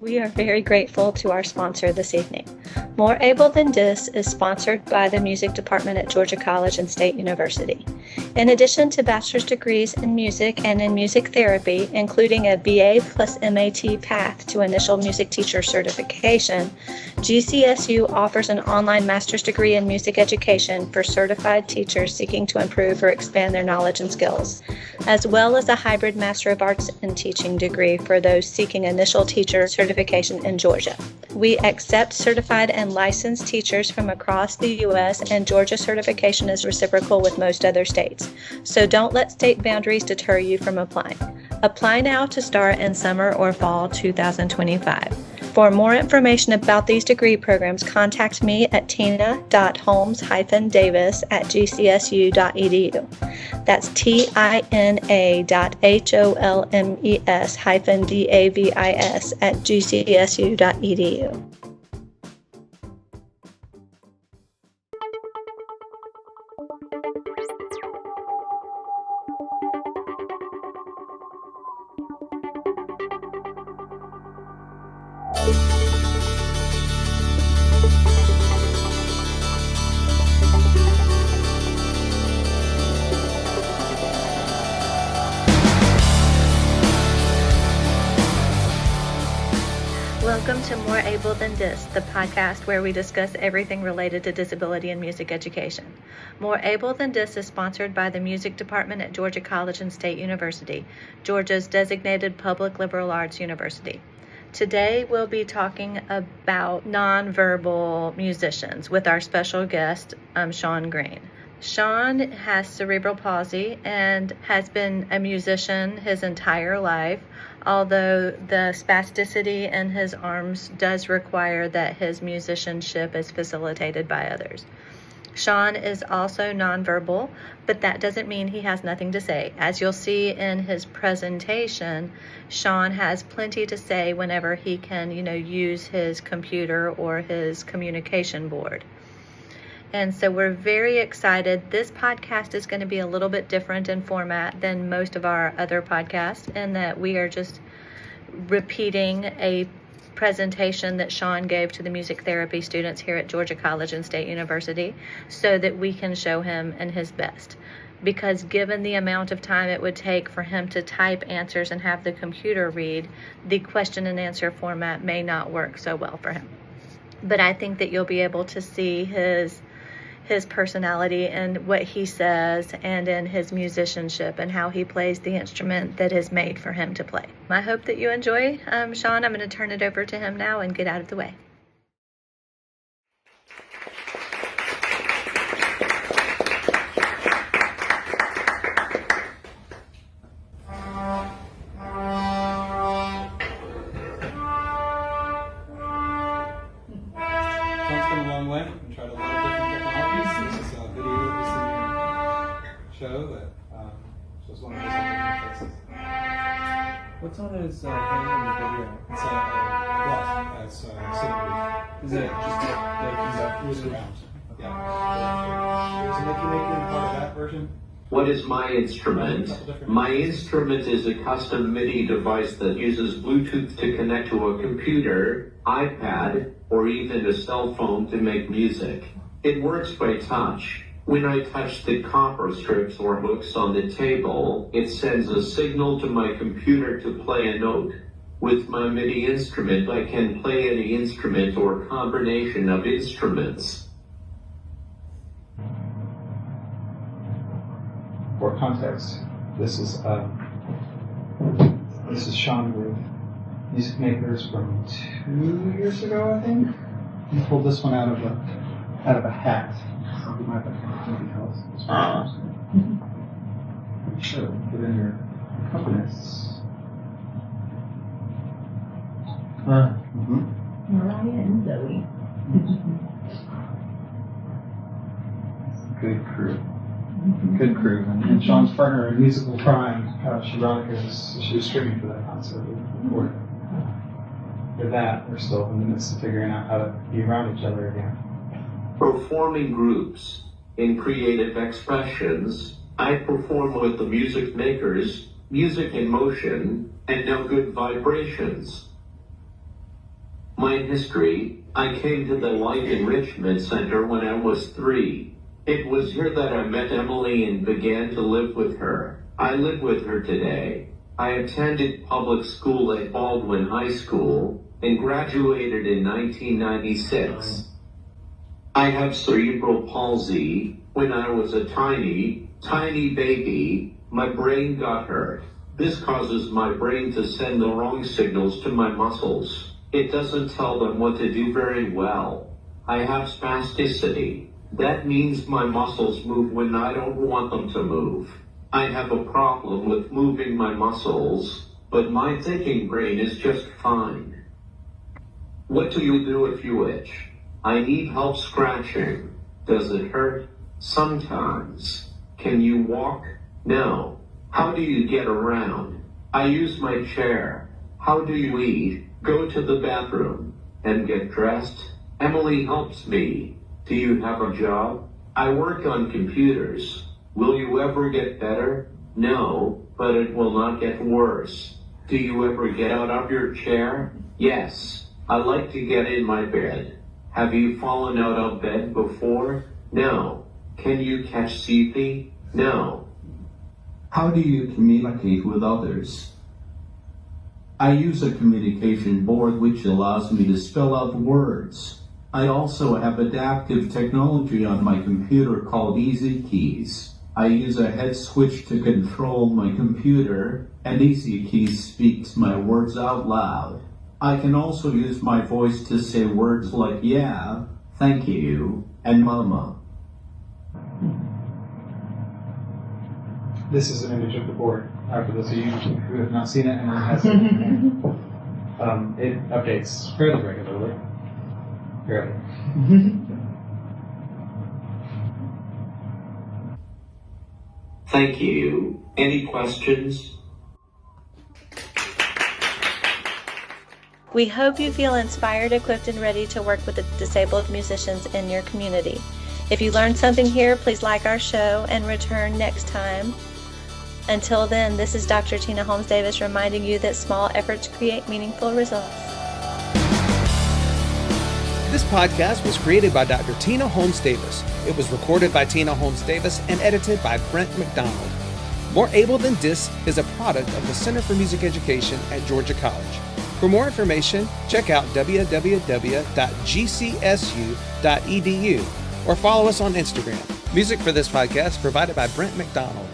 We are very grateful to our sponsor this evening. More Able Than This is sponsored by the Music Department at Georgia College and State University. In addition to bachelor's degrees in music and in music therapy, including a BA plus MAT path to initial music teacher certification, GCSU offers an online master's degree in music education for certified teachers seeking to improve or expand their knowledge and skills, as well as a hybrid Master of Arts in Teaching degree for those seeking initial teacher certification in Georgia. We accept certified and licensed teachers from across the U.S., and Georgia certification is reciprocal with most other states. So don't let state boundaries deter you from applying. Apply now to start in summer or fall 2025. For more information about these degree programs, contact me at tina.holmes-davis@gcsu.edu. That's tina.holmes-davis@gcsu.edu. Welcome to More Able Than This, the podcast where we discuss everything related to disability and music education. More Able Than This is sponsored by the Music Department at Georgia College and State University, Georgia's designated public liberal arts university. Today we'll be talking about nonverbal musicians with our special guest, Shawn Greene. Shawn has cerebral palsy and has been a musician his entire life, although the spasticity in his arms does require that his musicianship is facilitated by others. Shawn is also nonverbal, but that doesn't mean he has nothing to say. As you'll see in his presentation, Shawn has plenty to say whenever he can, use his computer or his communication board. And so we're very excited. This podcast is going to be a little bit different in format than most of our other podcasts, in that we are just repeating a presentation that Shawn gave to the music therapy students here at Georgia College and State University so that we can show him in his best. Because given the amount of time it would take for him to type answers and have the computer read, the question and answer format may not work so well for him. But I think that you'll be able to see his personality and what he says, and in his musicianship and how he plays the instrument that is made for him to play. I hope that you enjoy. Shawn, I'm going to turn it over to him now and get out of the way. What's on his hand in the video? It's a bluff. It's cerebral. Is it just like he's up? Moves around. Yeah. So if you make it part of that version. What is my instrument? My instrument is a custom MIDI device that uses Bluetooth to connect to a computer, iPad, or even a cell phone to make music. It works by touch. When I touch the copper strips or hooks on the table, it sends a signal to my computer to play a note. With my MIDI instrument, I can play any instrument or combination of instruments. For context, this is Shawn with Music Makers from 2 years ago, I think. He pulled this one out of a hat. So you might have maybe else. Sure, put in your accompanist. Mariah and Zoe. Good crew. Good crew. And Shawn's partner in musical crime, Sharonica, she was streaming for that concert. For that, we're still in the midst of figuring out how to be around each other again. Performing groups. In creative expressions, I perform with the Music Makers, Music in Motion, and No Good Vibrations. My history: I came to the Life Enrichment Center when I was 3. It was here that I met Emily and began to live with her. I live with her today. I attended public school at Baldwin High School and graduated in 1996. I have cerebral palsy. When I was a tiny baby, my brain got hurt. This causes my brain to send the wrong signals to my muscles. It doesn't tell them what to do very well. I have spasticity. That means my muscles move when I don't want them to move. I have a problem with moving my muscles, but my thinking brain is just fine. What do you do if you itch? I need help scratching. Does it hurt? Sometimes. Can you walk? No. How do you get around? I use my chair. How do you eat? Go to the bathroom and get dressed. Emily helps me. Do you have a job? I work on computers. Will you ever get better? No, but it will not get worse. Do you ever get out of your chair? Yes. I like to get in my bed. Have you fallen out of bed before? No. Can you catch CP? No. How do you communicate with others? I use a communication board which allows me to spell out words. I also have adaptive technology on my computer called Easy Keys. I use a head switch to control my computer, and Easy Keys speaks my words out loud. I can also use my voice to say words like yeah, thank you, and mama. This is an image of the board. For those of you who have not seen it, Emily has it. It updates fairly regularly. Fairly. Thank you. Any questions? We hope you feel inspired, equipped, and ready to work with the disabled musicians in your community. If you learned something here, please like our show and return next time. Until then, this is Dr. Tina Holmes Davis reminding you that small efforts create meaningful results. This podcast was created by Dr. Tina Holmes Davis. It was recorded by Tina Holmes Davis and edited by Brent McDonald. More Able Than Dis is a product of the Center for Music Education at Georgia College. For more information, check out www.gcsu.edu or follow us on Instagram. Music for this podcast provided by Brent McDonald.